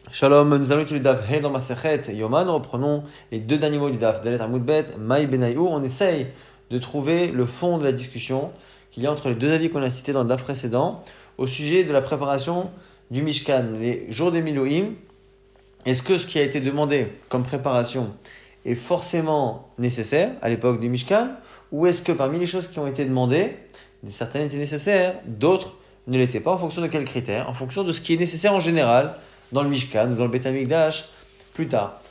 Shalom, nous allons étudier le Daf He dans Masechet Yoma. Nous reprenons les deux derniers mots du Daf Dalet Amud Bet, Maï Benayu. On essaye de trouver le fond de la discussion qu'il y a entre les deux avis qu'on a cités dans le Daf précédent au sujet de la préparation du Mishkan, les jours des Miloïm. Est-ce que ce qui a été demandé comme préparation est forcément nécessaire à l'époque du Mishkan, ou est-ce que parmi les choses qui ont été demandées, certaines étaient nécessaires, d'autres ne l'étaient pas, en fonction de quels critères? En fonction de ce qui est nécessaire en général dans le Mishkan ou dans le Beth Amikdash plus tard.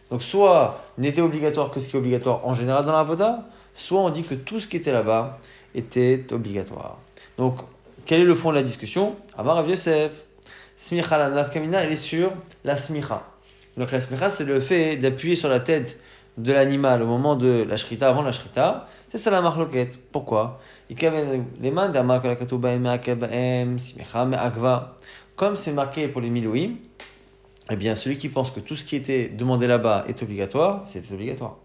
Donc soit n'était obligatoire que ce qui est obligatoire en général dans la Avoda, soit on dit que tout ce qui était là-bas était obligatoire. Donc quel est le fond de la discussion? Amar Rav Yosef, Smicha la nafkamina, elle est sur la smicha. Donc la smicha, c'est le fait d'appuyer sur la tête de l'animal au moment de la shrita, avant la shrita. C'est ça la marloquette. Pourquoi? Comme c'est marqué pour les Milouim, eh bien celui qui pense que tout ce qui était demandé là-bas est obligatoire, c'était obligatoire.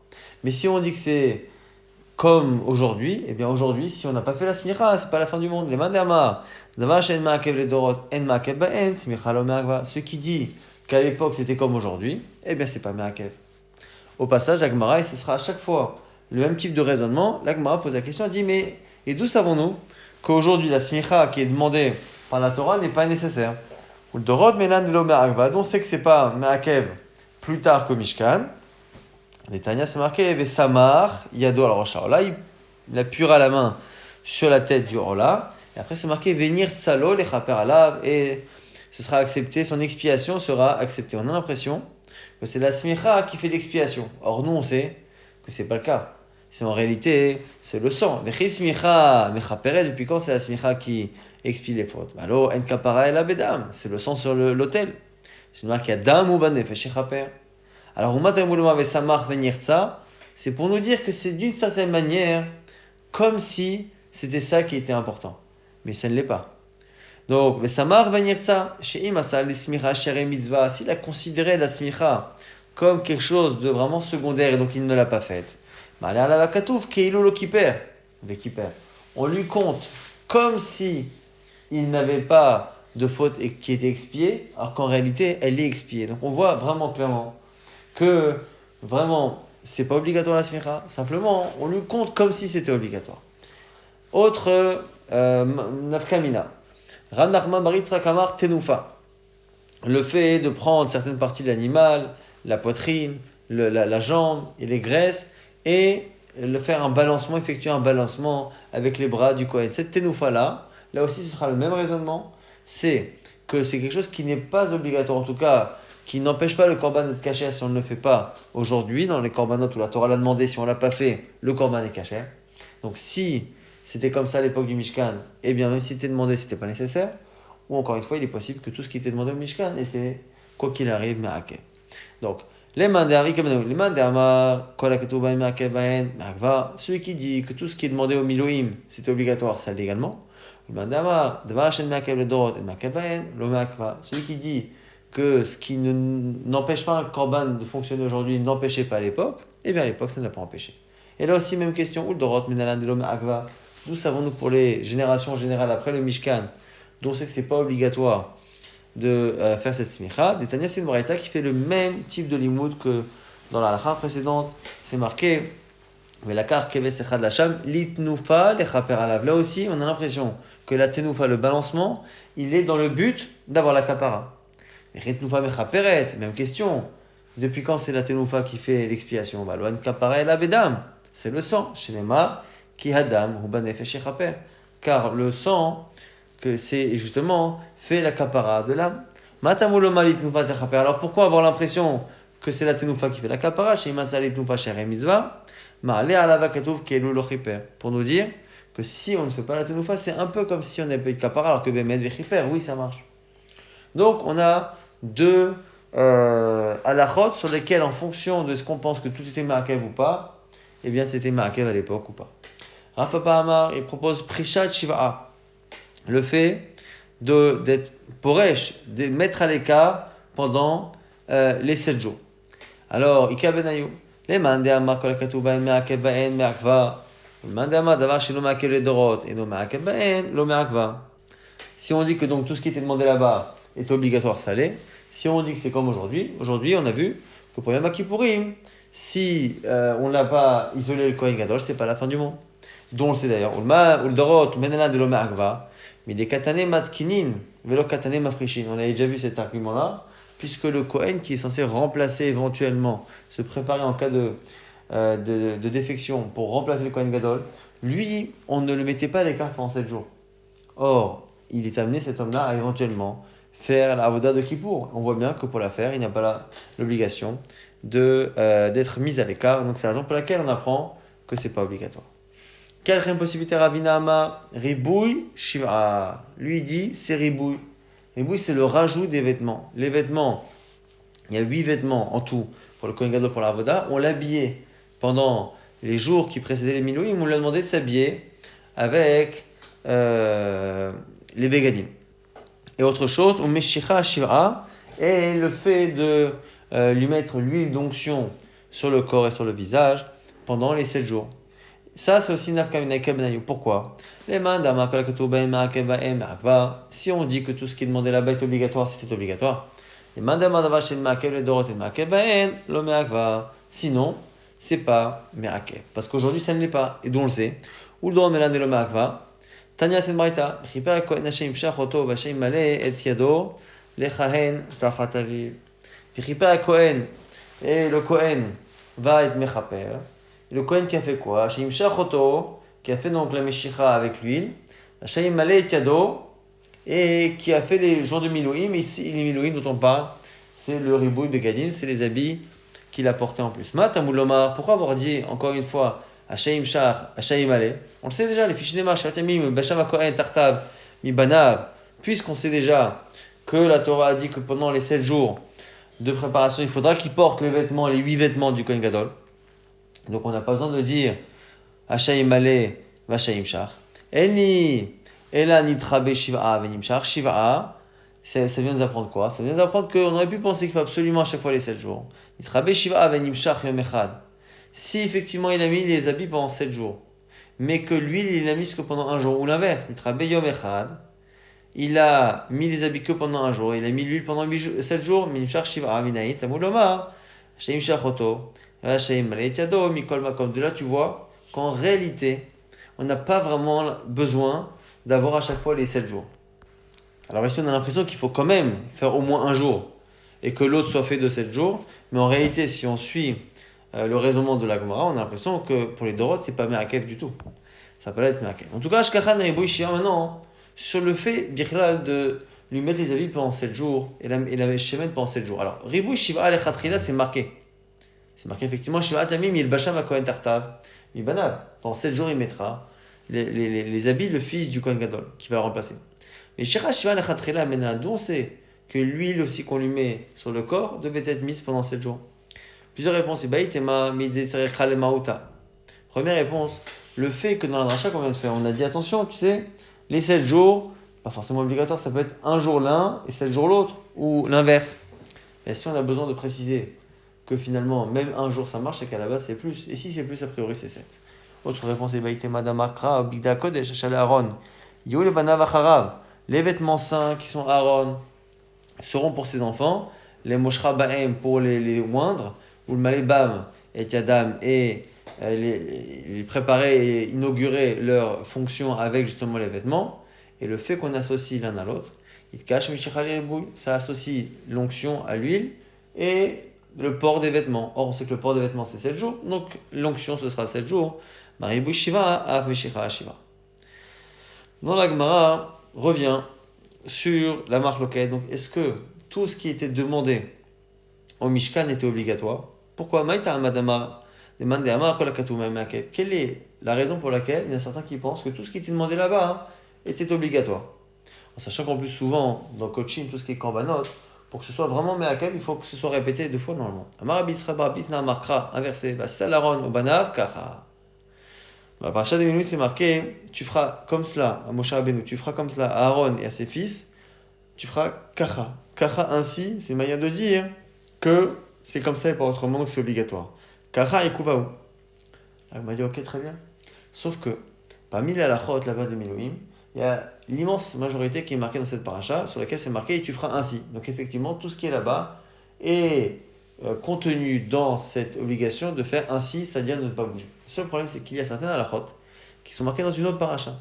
Mais si on dit que c'est comme aujourd'hui, eh bien aujourd'hui, si on n'a pas fait la smicha, c'est pas la fin du monde. Les mandama, ce qui dit qu'à l'époque c'était comme aujourd'hui, eh bien c'est pas me'akev. Au passage, l'Agmara, et ce sera à chaque fois le même type de raisonnement, l'Agmara pose la question, elle dit, mais et d'où savons-nous qu'aujourd'hui la smicha qui est demandée par la Torah n'est pas nécessaire? Ou le dorot melan de l'omeragva, on sait que c'est pas me'akev plus tard qu'au Mishkan. Les Tanya, c'est marqué Vesamar, Yado al Rocha. Là, il appuiera la main sur la tête du Rola. Et après, c'est marqué Venir Tsalo, les Chaper Alav. Et ce sera accepté, son expiation sera acceptée. On a l'impression que c'est la Smicha qui fait l'expiation. Or, nous, on sait que c'est pas le cas. C'est en réalité, c'est le sang. Vechi Smicha, Mechapere, depuis quand c'est la Smicha qui expie les fautes? Alors, En Kapara et la Bedam, c'est le sang sur l'autel. C'est marqué Adam ou Banefesh et Chaper. Alors, c'est pour nous dire que c'est d'une certaine manière comme si c'était ça qui était important. Mais ça ne l'est pas. Donc, s'il a considéré la smicha comme quelque chose de vraiment secondaire et donc il ne l'a pas faite, on lui compte comme si il n'avait pas de faute qui était expiée, alors qu'en réalité, elle est expiée. Donc, on voit vraiment clairement que vraiment, c'est pas obligatoire la smicha, simplement, on lui compte comme si c'était obligatoire. Autre nafkamina. Ran Nachman bar Yitzchak amar tenufa. Le fait de prendre certaines parties de l'animal, la poitrine, la jambe et les graisses, et le faire un balancement, effectuer un balancement avec les bras du Kohen. Cette tenufa-là, là aussi ce sera le même raisonnement, c'est que c'est quelque chose qui n'est pas obligatoire, en tout cas, qui n'empêche pas le korban d'être caché si on ne le fait pas aujourd'hui, dans les korbanot où la Torah l'a demandé, si on ne l'a pas fait, le korban est caché. Donc si c'était comme ça à l'époque du Mishkan, eh bien même si c'était demandé, c'était pas nécessaire. Ou encore une fois, il est possible que tout ce qui était demandé au Mishkan était, quoi qu'il arrive, me'akev. Donc, celui qui dit que tout ce qui est demandé au Miloïm, c'était obligatoire, ça l'est également. Celui qui dit que ce qui n'empêche pas un korban de fonctionner aujourd'hui n'empêchait pas à l'époque, eh bien à l'époque ça n'a pas empêché. Et là aussi, même question, d'où savons-nous pour les générations générales après le Mishkan, dont on sait que c'est pas obligatoire de faire cette smicha? Détania, c'est une braïta qui fait le même type de limoud que dans la halakha précédente. C'est marqué Velakar keves echad lacham litnufa lechaper alav. Là aussi, on a l'impression que la tenufa, le balancement, il est dans le but d'avoir la kapara. Ritnufa mechaperet, même question. Depuis quand c'est la tenufa qui fait l'expiation? Loan kapara el avedam. C'est le sang. Shenema ki hadam hu banefesh yechaper. Car le sang, que c'est justement fait la kapara de l'âme. Matamulo malit nufa techaper. Alors pourquoi avoir l'impression que c'est la tenufa qui fait la kapara? Chez masalit nufa shere mitzvah. Ma'ale alava ketouv kelu lo chiper. Pour nous dire que si on ne fait pas la tenufa, c'est un peu comme si on n'avait pas eu de kapara, alors que bemed vechiper, oui, ça marche. Donc on a deux halachot sur lesquels, en fonction de ce qu'on pense que tout était ma'akev ou pas, eh bien c'était ma'akev à l'époque ou pas. Rav Papa Amar, il propose Prishat Shiva'a, le fait d'être poresh, de mettre à l'écart pendant les 7 jours. Alors, Ika Benayu, les mandé Amar kol hakatuv ba'en ma'akev ba'en me'akva, le mandé Amar davar shelo ma'akev le dorot, et no ma'akev ba'en lo me'akva. Si on dit que donc tout ce qui était demandé là-bas est obligatoire, ça l'est. Si on dit que c'est comme aujourd'hui, on a vu que pour Yom Kippourim, si on n'a pas isolé le Kohen Gadol, c'est pas la fin du monde. Dont on le sait d'ailleurs. Uldorot, Menana de l'Omer Agva, mais des katane matkinin, velo katane mafrishin. On avait déjà vu cet argument-là, puisque le Kohen qui est censé remplacer éventuellement, se préparer en cas de défection pour remplacer le Kohen Gadol, lui, on ne le mettait pas à l'écart pendant 7 jours. Or, il est amené, cet homme-là, à éventuellement faire la avoda de Kippour. On voit bien que pour la faire, il n'a pas l'obligation d'être mis à l'écart. Donc, c'est la raison pour laquelle on apprend que ce n'est pas obligatoire. Quatrième possibilité, Ravina Ama, Ribouille, Shiva. Lui, il dit, c'est Ribouille. Ribouille, c'est le rajout des vêtements. Les vêtements, il y a 8 vêtements en tout pour le Kohen Gadol, pour la avoda. On l'habillait pendant les jours qui précédaient les Milouim. On lui a demandé de s'habiller avec les Begadim. Et autre chose, on met Shicha Shiva, et le fait de lui mettre l'huile d'onction sur le corps et sur le visage pendant les 7 jours. Ça, c'est aussi Nafka Minaka Benayu. Pourquoi? Si on dit que tout ce qui est demandé là-bas est obligatoire, c'était obligatoire. Sinon, c'est pas Merakev. Parce qu'aujourd'hui, ça ne l'est pas. Et d'où on le sait? Ou le droit Melan de l'Omeakva. Tanya Senbraita. Chiper Kohen Hashem Shachoto Vashem Male Et Yado Lechahen Tachataviv. Chiper Kohen. Et le Kohen va être Mechaper. Le Kohen qui a fait quoi? Hashem Shachoto, qui a fait donc la Meshicha avec l'huile. Hashem Male Et Yado. Et qui a fait les jours de Milouim. Ici, les Milouim dont on parle, c'est le Ribouy Begadim, c'est les habits qu'il a portés en plus. Matamulomar, pourquoi avoir dit encore une fois Hashem Shach, Hashem Ale? On le sait déjà, les Fishnema, Shatamim, Basham Kohen, Tartav, Mibanav, puisqu'on sait déjà que la Torah a dit que pendant les 7 jours de préparation, il faudra qu'il porte les vêtements, les 8 vêtements du Kohen Gadol. Donc on n'a pas besoin de dire Hashem Ale, Vashem Shach. Elni. Et là, Nitrabe Shiva Venimshar. Shiva, ça vient nous apprendre quoi? Ça vient nous apprendre qu'on aurait pu penser qu'il faut absolument à chaque fois les 7 jours. Nitrabe Shiva Venimshar Yom Echad. Si effectivement il a mis les habits pendant 7 jours, mais que l'huile il l'a mis que pendant un jour, ou l'inverse, Nitrabe Yom Echad, il a mis les habits que pendant un jour, il a mis l'huile pendant 7 jours, Venimshar Shiva Vinaït, Amuloma, Hashem Shachoto, Hashem Maleit Yado, Mikol Makom. De là, tu vois qu'en réalité, on n'a pas vraiment besoin d'avoir à chaque fois les 7 jours. Alors ici, on a l'impression qu'il faut quand même faire au moins un jour et que l'autre soit fait de 7 jours. Mais en réalité, si on suit le raisonnement de la Gemara, on a l'impression que pour les Dorot, c'est pas Merakev du tout. Ça peut être Merakev. En tout cas, Shkachan Ribouy Shia maintenant, sur le fait, Bichlal, de lui mettre les habits pendant 7 jours et la Shemen pendant 7 jours. Alors, Ribouy Shiva Alechatrida, c'est marqué. C'est marqué effectivement, Shiva Tamim, il Basham Kohen Tartav, Mibanav. Pendant 7 jours, il mettra les habits, le fils du Kohen Gadol, qui va le remplacer. Mais Shira Shiva Lechatrila Mena, d'où on sait que l'huile aussi qu'on lui met sur le corps devait être mise pendant 7 jours. Plusieurs réponses. Première réponse, le fait que dans la dracha qu'on vient de faire, on a dit attention, tu sais, les 7 jours, pas forcément obligatoire, ça peut être un jour l'un et 7 jours l'autre, ou l'inverse. Et si on a besoin de préciser que finalement, même un jour ça marche, c'est qu'à la base c'est plus. Et si c'est plus, a priori c'est 7. Autre réponse est Baïté Madame Akra, Bigda Kodesh, Shale Aaron. Yo le Banav Acharav. Les vêtements saints qui sont Aaron seront pour ses enfants. Les Moshra Baem pour les moindres. Ou le Malebam et Yadam et les préparer et inaugurer leur fonction avec justement les vêtements. Et le fait qu'on associe l'un à l'autre, il cache ça associe l'onction à l'huile et le port des vêtements. Or, on sait que le port des vêtements, c'est 7 jours. Donc, l'onction, ce sera 7 jours. Maribou Shiva, Aveshicha Shiva. Dans la Gemara, revient sur la marque locale. Donc, est-ce que tout ce qui était demandé au Mishkan était obligatoire? Pourquoi Maïta Amadama demande Amar Kolakatouma Makev? Quelle est la raison pour laquelle il y en a certains qui pensent que tout ce qui était demandé là-bas était obligatoire? En sachant qu'en plus, souvent, dans le coaching, tout ce qui est Korbanot, pour que ce soit vraiment Me'akev, il faut que ce soit répété 2 fois normalement. Amar Abisra Barabisna Markra, inversé, Salaron au Banav, Kacha. Dans la paracha des Milouim, c'est marqué, tu feras comme cela à Moshe Rabbeinu, tu feras comme cela à Aaron et à ses fils, tu feras Kacha. Kacha ainsi, c'est une manière de dire que c'est comme ça et pas autrement, donc c'est obligatoire. Kacha et Kuvaou. Il m'a dit, ok, très bien. Sauf que, parmi les halachot là-bas des Milouim, il il y a l'immense majorité qui est marquée dans cette paracha, sur laquelle c'est marqué et tu feras ainsi. Donc effectivement, tout ce qui est là-bas est contenu dans cette obligation de faire ainsi, c'est-à-dire de ne pas bouger. Le seul problème, c'est qu'il y a certaines halachot qui sont marquées dans une autre paracha.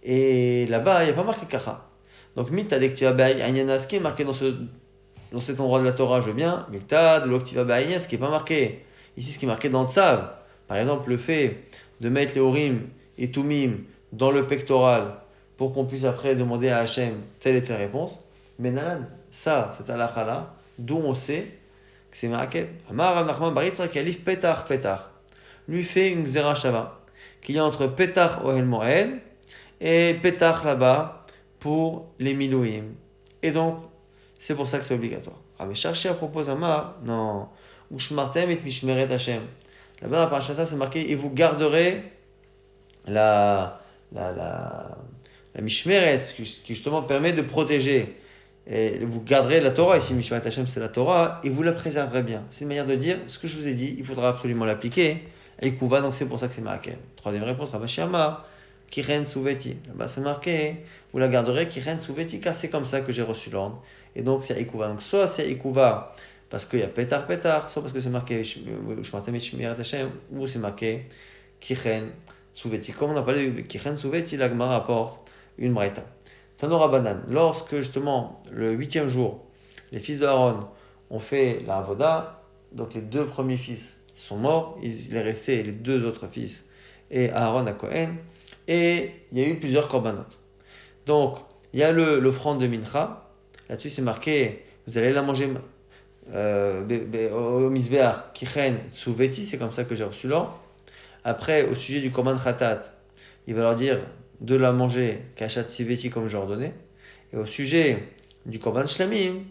Et là-bas, il n'y a pas marqué kacha. Donc, mitad ektiva be'ayana, ce qui est marqué dans cet endroit de la Torah, je veux bien, mitad l'oktiva be'ayana, ce qui n'est pas marqué. Ici, ce qui est marqué dans le Tzav, par exemple, le fait de mettre les Urim et Tumim dans le pectoral pour qu'on puisse après demander à Hachem telle et telle réponse. Mais Nalan, ça, c'est halakha-là, d'où on sait que c'est marqué. Amar Rav Nachman bar Yitzchak Yalif Petach Petach. Lui fait une Xera Shava, qu'il y a entre Petach Ohel Moed et Petach là-bas pour les Milouim. Et donc, c'est pour ça que c'est obligatoire. Ah, mais Chercher propose Amar, non. Ushmartem et Mishmeret Hachem. Là-bas, dans la paracha, c'est marqué, et vous garderez la Mishmeret, qui justement permet de protéger. Et vous garderez la Torah, ici Mishmeret Hachem c'est la Torah, et vous la préserverez bien. C'est une manière de dire, ce que je vous ai dit, il faudra absolument l'appliquer. Et Kouva, donc c'est pour ça que c'est marqué. Troisième réponse, Rabashi Amar, Kiren Souveti. Là-bas c'est marqué, vous la garderez, Kiren Souveti, car c'est comme ça que j'ai reçu l'ordre. Et donc c'est Ikouva. Donc soit c'est Ikouva, parce qu'il y a Petar Petar, soit parce que c'est marqué Shmartem et Shmirat Hashem, ou c'est marqué Kichen Souveti. Comme on a parlé de Kichen Souveti, la Gemara apporte une braïta. Tanora Banan, lorsque justement le 8e jour, les fils de Aaron ont fait la Avoda, donc les 2 premiers fils sont morts, il est resté les 2 autres fils et Aaron à Cohen, et il y a eu plusieurs korbanot. Donc il y a l'offrande de Mincha, là-dessus c'est marqué, vous allez la manger au Misbéach, Kichen Tsuveti, c'est comme ça que j'ai reçu l'ordre. Après, au sujet du Korban Khatat, il va leur dire de la manger Kachat Tsiveti comme j'ai ordonné. Et au sujet du Korban Shlamim,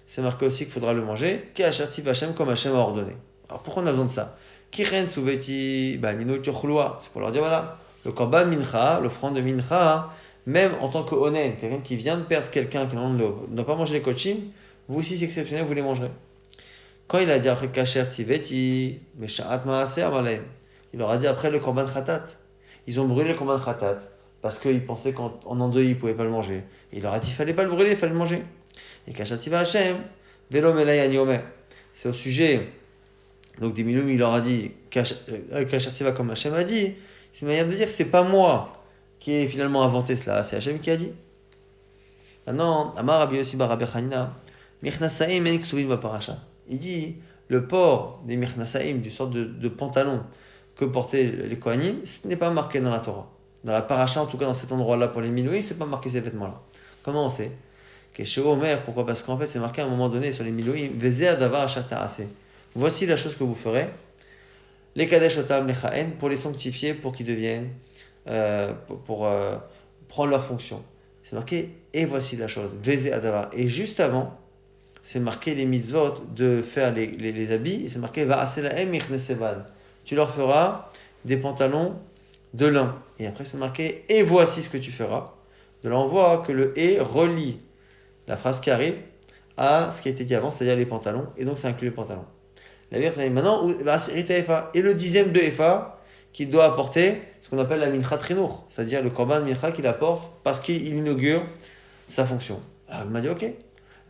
c'est marqué aussi qu'il faudra le manger Kachat Tsivachem comme Hachem a ordonné. Alors pourquoi on a besoin de ça? Kichen Tsuveti, Nino Turchloa, c'est pour leur dire voilà, le Korban Mincha, l'offrande de Mincha, même en tant que Onen, quelqu'un qui vient de perdre quelqu'un qui n'a pas mangé les kochim, vous aussi c'est exceptionnel, vous les mangerez. Quand il a dit après Kacher Tziveti, Meshaat Maaseh Amalem, il leur a dit après le Korban Khatat. Ils ont brûlé le Korban Khatat parce qu'ils pensaient qu'en endeuil ils ne pouvaient pas le manger. Et il leur a dit qu'il ne fallait pas le brûler, il fallait le manger. Et Kacher Tziva Hashem, Velo Melay Aniomer. C'est au sujet, donc des Miloum, il leur a dit Kacher Tziva comme Hashem a dit. C'est une manière de dire c'est pas moi qui ai finalement inventé cela, c'est Hashem qui a dit. Maintenant, Amar Rabbi Yossi bar Rabbi Chanina, Mirnasaim en Ktuvim b'parasha. Il dit, le port des Mirnasaim, du sort de pantalon que portaient les Kohanim, ce n'est pas marqué dans la Torah. Dans la paracha, en tout cas dans cet endroit-là pour les Milouim, ce n'est pas marqué ces vêtements-là. Comment on sait? Keshe Omer, pourquoi? Parce qu'en fait, c'est marqué à un moment donné sur les Milouim, Vezeh adavar asher ta'aseh. Voici la chose que vous ferez. Les Kadesh Otam, les Chaen, pour les sanctifier, pour qu'ils deviennent, pour prendre leur fonction. C'est marqué, et voici la chose, Vezeh adavar. Et juste avant, c'est marqué les mitzvot de faire les habits, et c'est marqué Va'aselahem ichnesevad. Tu leur feras des pantalons de lin. Et après c'est marqué et voici ce que tu feras. De là on voit que le et relie la phrase qui arrive à ce qui a été dit avant, c'est-à-dire les pantalons, et donc ça inclut les pantalons. La verse dit maintenant, et le 10e de Efa qui doit apporter ce qu'on appelle la mincha trinour, c'est-à-dire le korban mincha qu'il apporte parce qu'il inaugure sa fonction. Alors il m'a dit ok.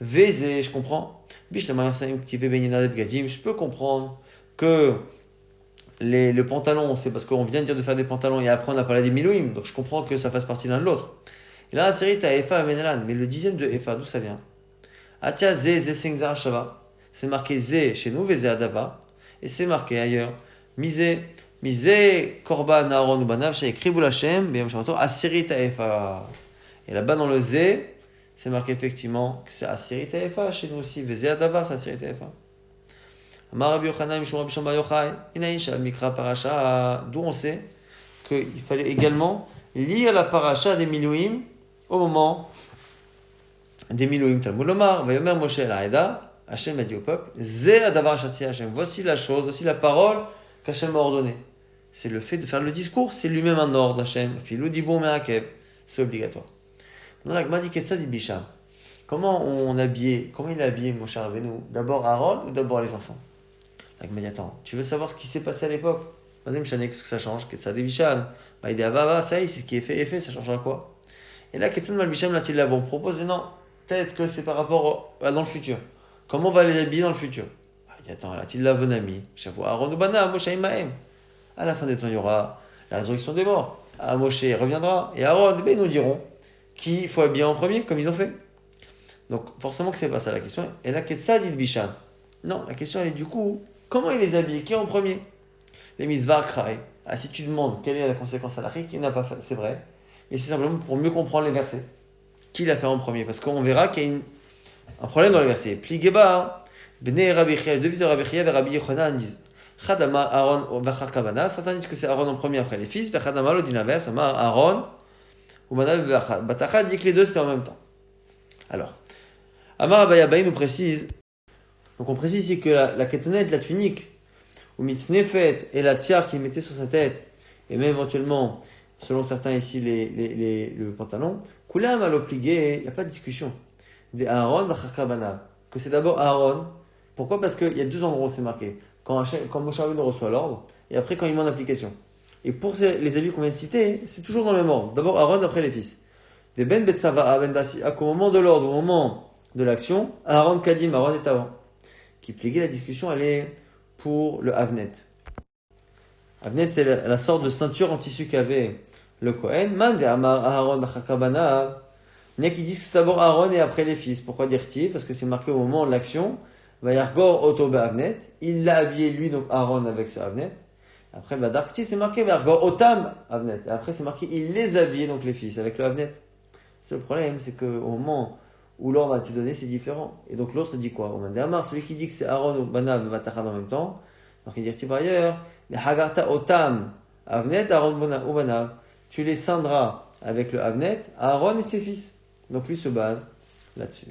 Vézé, je comprends. Je peux comprendre que le pantalon, c'est parce qu'on vient de dire de faire des pantalons et après on a parlé des milouim, donc je comprends que ça fasse partie l'un de l'autre. Et là, la série, tu as Efa et Menalan, mais le 10e de Efa, d'où ça vient? Atia Zé, Zé Sengzar Shava. C'est marqué Zé chez nous, Vézé Adava, et c'est marqué ailleurs. Misé, Korban, Aaron ou Banav, chez Kribul Hashem, Beyam Shavato, Asiri Taefa. Et là-bas dans le Zé, c'est marqué effectivement que c'est Asiri Taefa, chez nous aussi, Vézé Adava, c'est Asiri Taefa. Amar Yochanan, Mishum Rabbi Shamba Yochai, Inaïsha, Mikra Parasha, d'où on sait qu'il fallait également lire la Parasha des Milouim au moment des Milouim. Talmud Lomar, Vayomer Moshe el Haïda, Hachem a dit au peuple, Zé Adavar Shatsi Hachem, voici la chose, voici la parole qu'Hachem m'a ordonnée. C'est le fait de faire le discours, c'est lui-même un ordre d'Hachem. Filou Dibou Me'akev, c'est obligatoire. Dans la Gemara dit Ketsa dit Bisham. Comment il a habillé Moshe Rabbeinu? D'abord Aaron ou d'abord les enfants? La Gemara dit attends, tu veux savoir ce qui s'est passé à l'époque? Vas-y, Mchané, qu'est-ce que ça change? Ketsa dit Bisham. Il dit Avava, ça y est, c'est ce qui est fait, ça changera quoi? Et là, Ketsan Malbisham, là, ils l'avons proposé, non, peut-être que c'est par rapport à dans le futur. Comment on va les habiller dans le futur? Il dit, attends, là, il l'avons ami, Shavua Aaron Ubana, Moshe Imaem. À la fin des temps, il y aura la résurrection des morts. Ah, Moshe reviendra. Et Aaron, ben, ils nous diront qu'il faut habiller en premier, comme ils ont fait. Donc, forcément que c'est pas ça la question. Et là, Ketsa dit le Bisham. Non, la question, elle est du coup, comment il les habille? Qui est en premier? Les misvar kraï. Ah, si tu demandes quelle est la conséquence à l'Afrique, il n'a pas fait, c'est vrai. Mais c'est simplement pour mieux comprendre les versets. Qui l'a fait en premier? Parce qu'on verra qu'il y a un problème dans les versets. Pligeba, Bnei Rabbi Chia, les deux fils de Rabbi Chia et Rabbi Yochanan disent Chadama Aaron Vachar Kavana. Certains disent que c'est Aaron en premier après les fils. Chadama le dit l'inverse. Aaron ou Manav Vachar. Batacha dit que les deux c'était en même temps. Alors, Amar Abayabaï nous précise. Donc on précise ici que la ketonnette, la tunique, ou mitznefet et la tiare qu'il mettait sur sa tête, et même éventuellement, selon certains ici, le pantalon, Kulam alopligué, il n'y a pas de discussion. Des Aaron Vachar que c'est d'abord Aaron. Pourquoi? Parce qu'il y a deux endroits où c'est marqué. Quand Moshe Rabbeinu reçoit l'ordre, et après quand il met en application. Et pour les habits qu'on vient de citer, c'est toujours dans le même ordre. D'abord Aaron, après les fils. Des Ben Betsava, Ben Basi, au moment de l'ordre, au moment de l'action, Aaron Kadim, Aaron est avant. Qui pliguait la discussion, elle est pour le Avnet. Avnet, c'est la sorte de ceinture en tissu qu'avait le Kohen. Man de Amar Aaron Bachakabana. Il y en a qui disent que c'est d'abord Aaron et après les fils. Pourquoi dire-t-il? Parce que c'est marqué au moment de l'action. Vayargor Otobe Avnet. Il l'a habillé lui, donc Aaron, avec ce Avnet. Après, Badarkti, c'est marqué Vayargor Otam Avnet. Et après, c'est marqué il les habillait, donc les fils, avec le Avnet. Le problème, c'est qu'au moment où l'ordre a été donné, c'est différent. Et donc l'autre dit quoi? Celui qui dit que c'est Aaron ou Banav et Batachad en même temps, donc il dit par ailleurs, mais Hagarta Otam Avnet, Aaron ou Banav, tu les scindras avec le Avnet, Aaron et ses fils. Donc lui se base là-dessus.